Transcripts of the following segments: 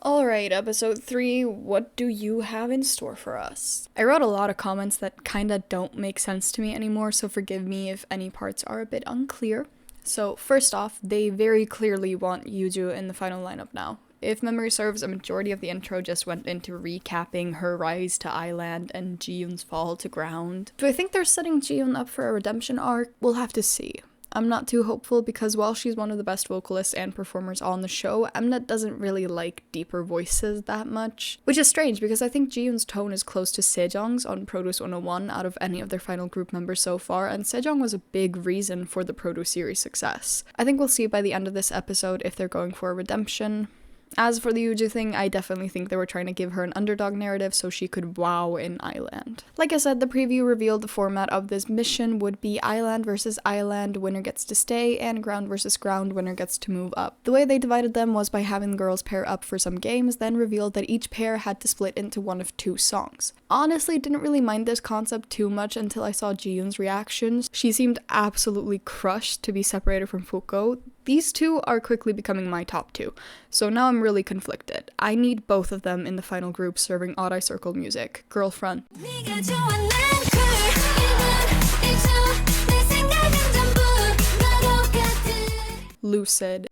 Alright, episode 3, what do you have in store for us? I wrote a lot of comments that kinda don't make sense to me anymore, so forgive me if any parts are a bit unclear. So first off, they very clearly want Yuju in the final lineup now. If memory serves, a majority of the intro just went into recapping her rise to Island and Jiyoon's fall to ground. Do I think they're setting Jiyoon up for a redemption arc? We'll have to see. I'm not too hopeful because while she's one of the best vocalists and performers on the show, Mnet doesn't really like deeper voices that much. Which is strange because I think Jiyoon's tone is close to Sejong's on Produce 101 out of any of their final group members so far, and Sejong was a big reason for the Produce series success. I think we'll see by the end of this episode if they're going for a redemption. As for the Yuju thing, I definitely think they were trying to give her an underdog narrative so she could wow in Island. Like I said, the preview revealed the format of this mission would be Island versus Island, winner gets to stay, and Ground versus Ground, winner gets to move up. The way they divided them was by having the girls pair up for some games, then revealed that each pair had to split into one of two songs. Honestly, didn't really mind this concept too much until I saw Jiyoon's reactions. She seemed absolutely crushed to be separated from Fuko. These two are quickly becoming my top two, so now I'm really conflicted. I need both of them in the final group serving Odd Eye Circle music. Girlfriend. Lucid.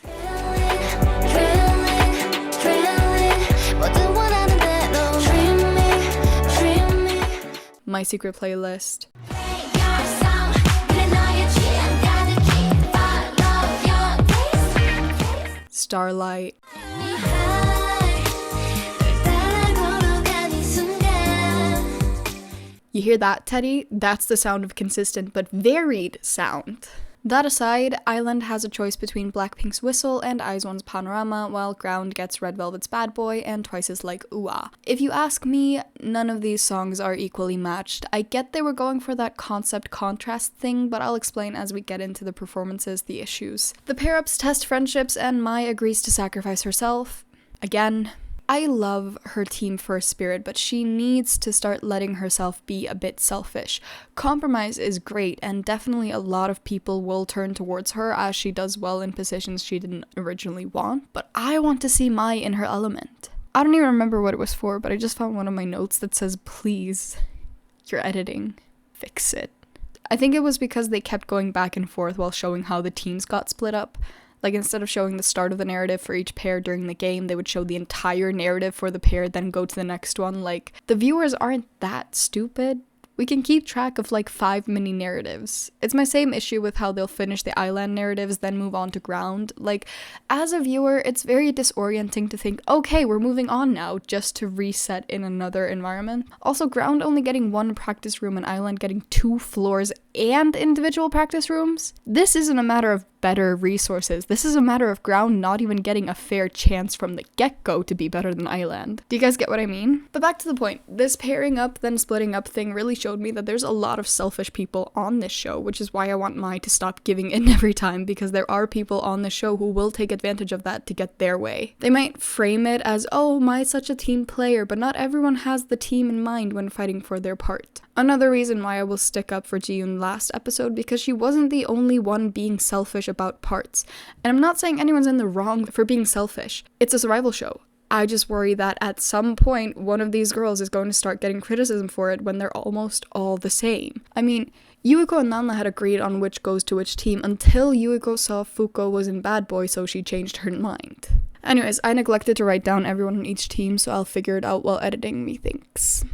My Secret Playlist. Starlight. You hear that, Teddy? That's the sound of consistent but varied sound. That aside, Island has a choice between Blackpink's Whistle and IZ*ONE's Panorama, while Ground gets Red Velvet's Bad Boy and Twice's Like Ooh-Ah. If you ask me, none of these songs are equally matched. I get they were going for that concept contrast thing, but I'll explain as we get into the performances the issues. The pair-ups test friendships and Mai agrees to sacrifice herself. Again, I love her team first spirit, but she needs to start letting herself be a bit selfish. Compromise is great, and definitely a lot of people will turn towards her as she does well in positions she didn't originally want, but I want to see Mai in her element. I don't even remember what it was for, but I just found one of my notes that says, please, you're editing, fix it. I think it was because they kept going back and forth while showing how the teams got split up. Like, instead of showing the start of the narrative for each pair during the game, they would show the entire narrative for the pair, then go to the next one. Like, the viewers aren't that stupid. We can keep track of like 5 mini narratives. It's my same issue with how they'll finish the Island narratives, then move on to Ground. Like, as a viewer, it's very disorienting to think, okay, we're moving on now, just to reset in another environment. Also, Ground only getting 1 practice room and Island getting 2 floors and individual practice rooms. This isn't a matter of better resources. This is a matter of Ground not even getting a fair chance from the get-go to be better than Island. Do you guys get what I mean? But back to the point. This pairing up then splitting up thing really showed me that there's a lot of selfish people on this show, which is why I want Mai to stop giving in every time, because there are people on this show who will take advantage of that to get their way. They might frame it as, oh, Mai's such a team player, but not everyone has the team in mind when fighting for their part. Another reason why I will stick up for Jiyoon last episode, because she wasn't the only one being selfish about parts. And I'm not saying anyone's in the wrong for being selfish. It's a survival show. I just worry that at some point, one of these girls is going to start getting criticism for it when they're almost all the same. I mean, Yuiko and Nanla had agreed on which goes to which team until Yuiko saw Fuko was in Bad Boy, so she changed her mind. Anyways, I neglected to write down everyone on each team, so I'll figure it out while editing, methinks.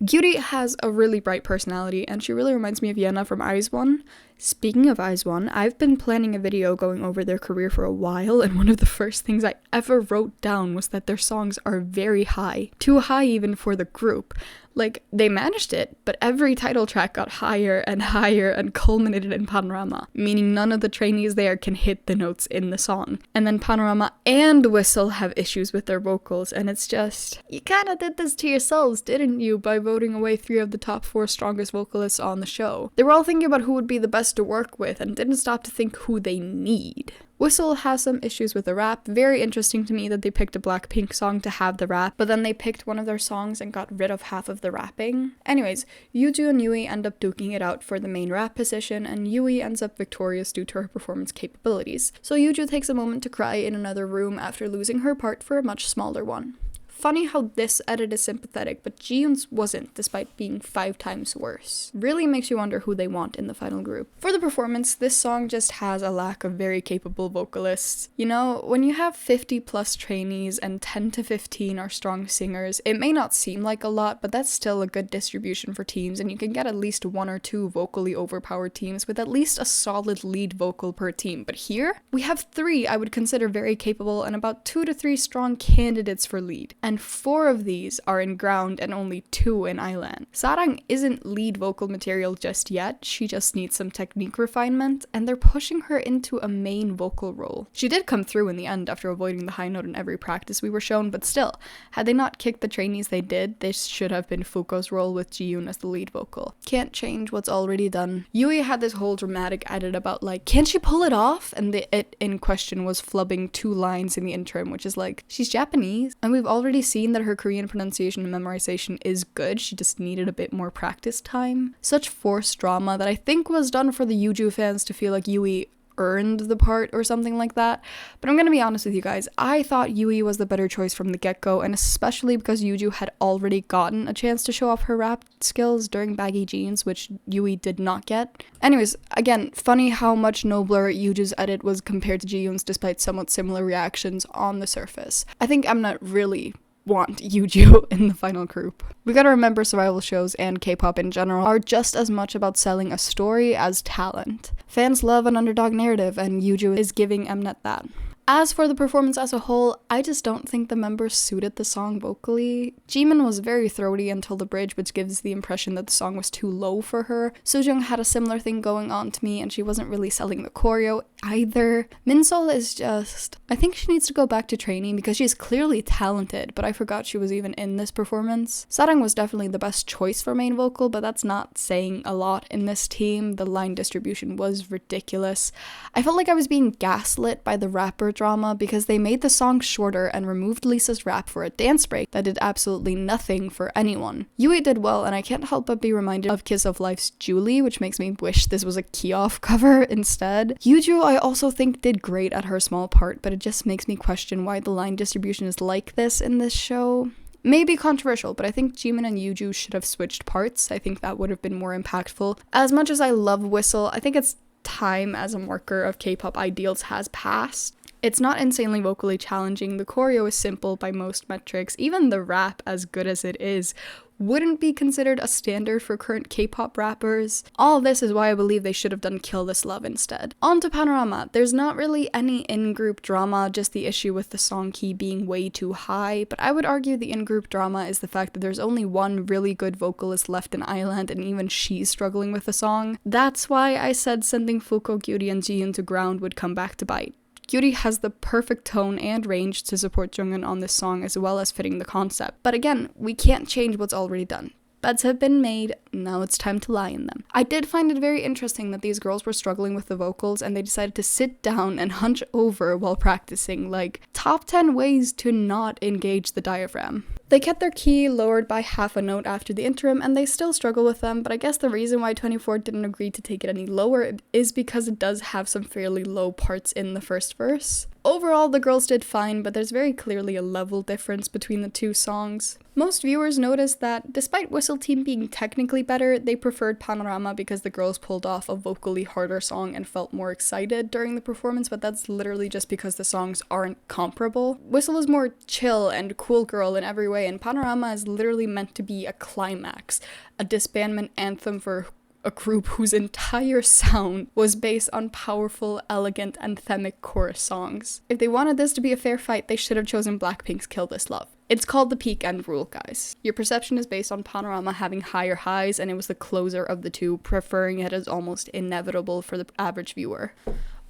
Gyuri has a really bright personality, and she really reminds me of Yena from IZ*ONE. Speaking of IZ*ONE, I've been planning a video going over their career for a while, and one of the first things I ever wrote down was that their songs are very high. Too high even for the group. Like, they managed it, but every title track got higher and culminated in Panorama, meaning none of the trainees there can hit the notes in the song. And then Panorama and Whistle have issues with their vocals, and it's just, you kinda did this to yourselves, didn't you, by voting away 3 of the top 4 strongest vocalists on the show. They were all thinking about who would be the best to work with, and didn't stop to think who they need. Whistle has some issues with the rap. Very interesting to me that they picked a Blackpink song to have the rap, but then they picked one of their songs and got rid of half of the rapping. Anyways, Yuju and Yui end up duking it out for the main rap position, and Yui ends up victorious due to her performance capabilities. So Yuju takes a moment to cry in another room after losing her part for a much smaller one. Funny how this edit is sympathetic, but Jiyoon's wasn't, despite being 5 times worse. Really makes you wonder who they want in the final group. For the performance, this song just has a lack of very capable vocalists. You know, when you have 50 plus trainees and 10 to 15 are strong singers, it may not seem like a lot, but that's still a good distribution for teams, and you can get at least 1 or 2 vocally overpowered teams with at least a solid lead vocal per team. But here, we have 3 I would consider very capable and about 2 to 3 strong candidates for lead. And 4 of these are in ground and only 2 in Island. Sarang isn't lead vocal material just yet, she just needs some technique refinement, and they're pushing her into a main vocal role. She did come through in the end after avoiding the high note in every practice we were shown, but still, had they not kicked the trainees they did, this should have been Fuko's role with Jiyoon as the lead vocal. Can't change what's already done. Yui had this whole dramatic edit about like, can't she pull it off? And the it in question was flubbing 2 lines in the interim, which is like, she's Japanese, and we've already seen that her Korean pronunciation and memorization is good, she just needed a bit more practice time. Such forced drama that I think was done for the Yuju fans to feel like Yui earned the part or something like that. But I'm gonna be honest with you guys, I thought Yui was the better choice from the get-go, and especially because Yuju had already gotten a chance to show off her rap skills during Baggy Jeans, which Yui did not get. Anyways, again, funny how much nobler Yuju's edit was compared to Jiyoon's despite somewhat similar reactions on the surface. I think Mnet really want Yuju in the final group. We gotta remember survival shows and K-pop in general are just as much about selling a story as talent. Fans love an underdog narrative, and Yuju is giving Mnet that. As for the performance as a whole, I just don't think the members suited the song vocally. Jimin was very throaty until the bridge, which gives the impression that the song was too low for her. Sojung had a similar thing going on to me, and she wasn't really selling the choreo either. Minsol is just... I think she needs to go back to training because she's clearly talented, but I forgot she was even in this performance. Sarang was definitely the best choice for main vocal, but that's not saying a lot in this team. The line distribution was ridiculous. I felt like I was being gaslit by the rapper drama because they made the song shorter and removed Lisa's rap for a dance break that did absolutely nothing for anyone. Yui did well, and I can't help but be reminded of Kiss of Life's Julie, which makes me wish this was a Key-Off cover instead. Yuju I also think did great at her small part, but it just makes me question why the line distribution is like this in this show. Maybe controversial, but I think Jimin and Yuju should have switched parts. I think that would have been more impactful. As much as I love Whistle, I think its time as a marker of K-pop ideals has passed. It's not insanely vocally challenging, the choreo is simple by most metrics, even the rap, as good as it is, wouldn't be considered a standard for current K-pop rappers. All this is why I believe they should have done Kill This Love instead. On to Panorama. There's not really any in-group drama, just the issue with the song key being way too high, but I would argue the in-group drama is the fact that there's only one really good vocalist left in Island, and even she's struggling with the song. That's why I said sending Fuko, Gyuri, and Jiyoon to ground would come back to bite. Gyuri has the perfect tone and range to support Jungin on this song as well as fitting the concept. But again, we can't change what's already done. Beds have been made, now it's time to lie in them. I did find it very interesting that these girls were struggling with the vocals and they decided to sit down and hunch over while practicing, like top 10 ways to not engage the diaphragm. They kept their key lowered by half a note after the interim, and they still struggle with them, but I guess the reason why 24 didn't agree to take it any lower is because it does have some fairly low parts in the first verse. Overall, the girls did fine, but there's very clearly a level difference between the two songs. Most viewers noticed that, despite Whistle Team being technically better, they preferred Panorama because the girls pulled off a vocally harder song and felt more excited during the performance, but that's literally just because the songs aren't comparable. Whistle is more chill and cool girl in every way, and Panorama is literally meant to be a climax, a disbandment anthem for a group whose entire sound was based on powerful, elegant, anthemic chorus songs. If they wanted this to be a fair fight, they should have chosen Blackpink's Kill This Love. It's called the peak end rule, guys. Your perception is based on Panorama having higher highs, and it was the closer of the two, preferring it as almost inevitable for the average viewer.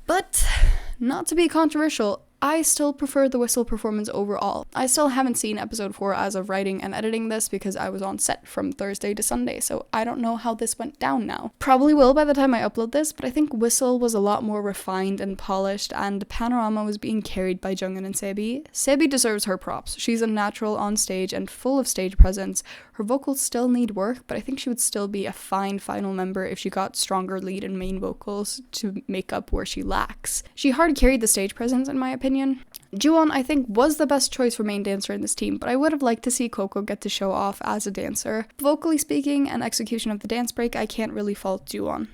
But, not to be controversial, I still prefer the Whistle performance overall. I still haven't seen episode 4 as of writing and editing this because I was on set from Thursday to Sunday, so I don't know how this went down now. Probably will by the time I upload this, but I think Whistle was a lot more refined and polished, and Panorama was being carried by Jungin and Sebi. Sebi deserves her props. She's a natural on stage and full of stage presence. Her vocals still need work, but I think she would still be a fine final member if she got stronger lead and main vocals to make up where she lacks. She hard carried the stage presence in my opinion, opinion. Ju-won, I think, was the best choice for main dancer in this team, but I would have liked to see Coco get to show off as a dancer. Vocally speaking and execution of the dance break, I can't really fault Ju-won.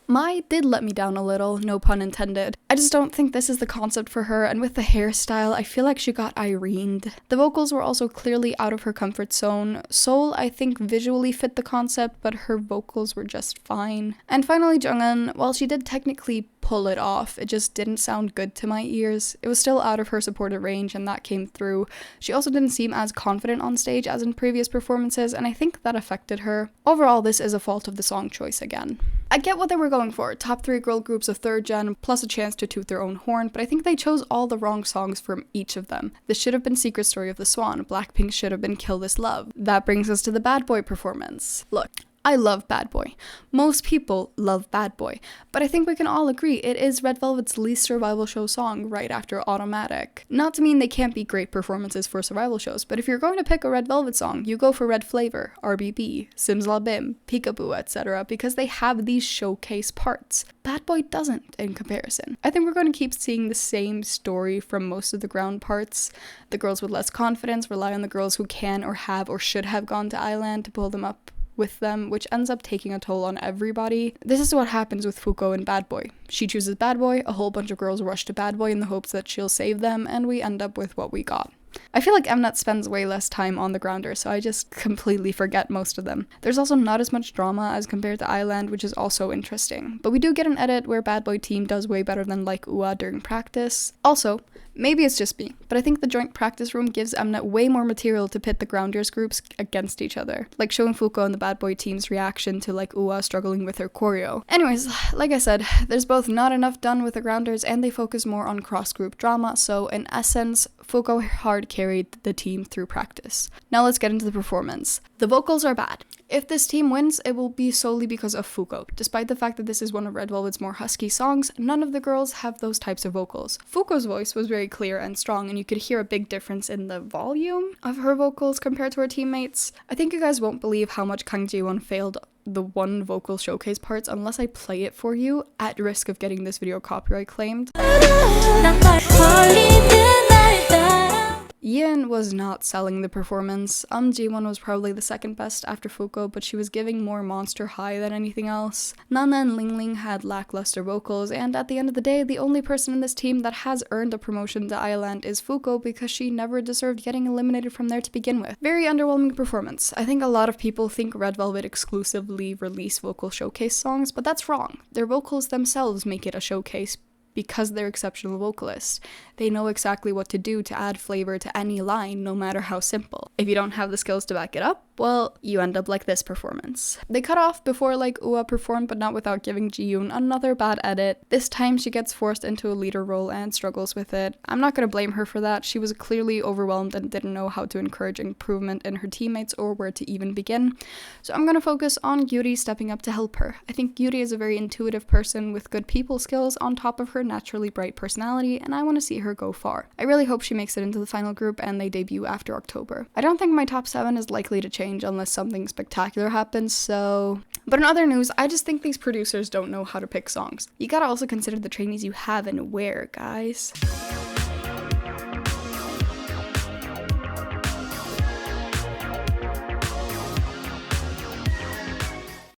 Mai did let me down a little, no pun intended. I just don't think this is the concept for her, and with the hairstyle, I feel like she got Irened. The vocals were also clearly out of her comfort zone. Seoul, I think, visually fit the concept, but her vocals were just fine. And finally, Jungin, while she did technically pull it off, it just didn't sound good to my ears. It was still out of her supported range, and that came through. She also didn't seem as confident on stage as in previous performances, and I think that affected her. Overall, this is a fault of the song choice again. I get what they were going for, top 3 girl groups of 3rd gen, plus a chance to toot their own horn, but I think they chose all the wrong songs from each of them. This should have been Secret Story of the Swan, Blackpink should have been Kill This Love. That brings us to the Bad Boy performance. Look, I love Bad Boy. Most people love Bad Boy, but I think we can all agree it is Red Velvet's least survival show song right after Automatic. Not to mean they can't be great performances for survival shows, but if you're going to pick a Red Velvet song, you go for Red Flavor, RBB, Simsalabim, Peekaboo, etc. because they have these showcase parts. Bad Boy doesn't in comparison. I think we're going to keep seeing the same story from most of the ground parts. The girls with less confidence rely on the girls who can or have or should have gone to Island to pull them up with them, which ends up taking a toll on everybody. This is what happens with Fuko and Bad Boy. She chooses Bad Boy, a whole bunch of girls rush to Bad Boy in the hopes that she'll save them, and we end up with what we got. I feel like Mnet spends way less time on the grounders, so I just completely forget most of them. There's also not as much drama as compared to Island, which is also interesting. But we do get an edit where Bad Boy team does way better than like UA during practice. Also, maybe it's just me, but I think the joint practice room gives Mnet way more material to pit the grounders groups against each other, like showing Fuko and the Bad Boy team's reaction to like UA struggling with her choreo. Anyways, like I said, there's both not enough done with the grounders and they focus more on cross-group drama, so in essence, Fuko hard carried the team through practice. Now let's get into the performance. The vocals are bad. If this team wins, it will be solely because of Fuko. Despite the fact that this is one of Red Velvet's more husky songs, none of the girls have those types of vocals. Fuko's voice was very clear and strong, and you could hear a big difference in the volume of her vocals compared to her teammates. I think you guys won't believe how much Kang Ji-won failed the one vocal showcase parts unless I play it for you, at risk of getting this video copyright claimed. Yin was not selling the performance. Ji-won was probably the second best after Fuko, but she was giving more Monster High than anything else. Nana and Ling Ling had lackluster vocals, and at the end of the day, the only person in this team that has earned a promotion to Island is Fuko because she never deserved getting eliminated from there to begin with. Very underwhelming performance. I think a lot of people think Red Velvet exclusively release vocal showcase songs, but that's wrong. Their vocals themselves make it a showcase because they're exceptional vocalists. They know exactly what to do to add flavor to any line, no matter how simple. If you don't have the skills to back it up, well, you end up like this performance. They cut off before like UA performed, but not without giving Ji-yoon another bad edit. This time she gets forced into a leader role and struggles with it. I'm not gonna blame her for that. She was clearly overwhelmed and didn't know how to encourage improvement in her teammates or where to even begin. So I'm gonna focus on Yuri stepping up to help her. I think Yuri is a very intuitive person with good people skills on top of her naturally bright personality, and I want to see her go far. I really hope she makes it into the final group and they debut after October. I don't think my top 7 is likely to change unless something spectacular happens, so... But in other news, I just think these producers don't know how to pick songs. You gotta also consider the trainees you have and where, guys.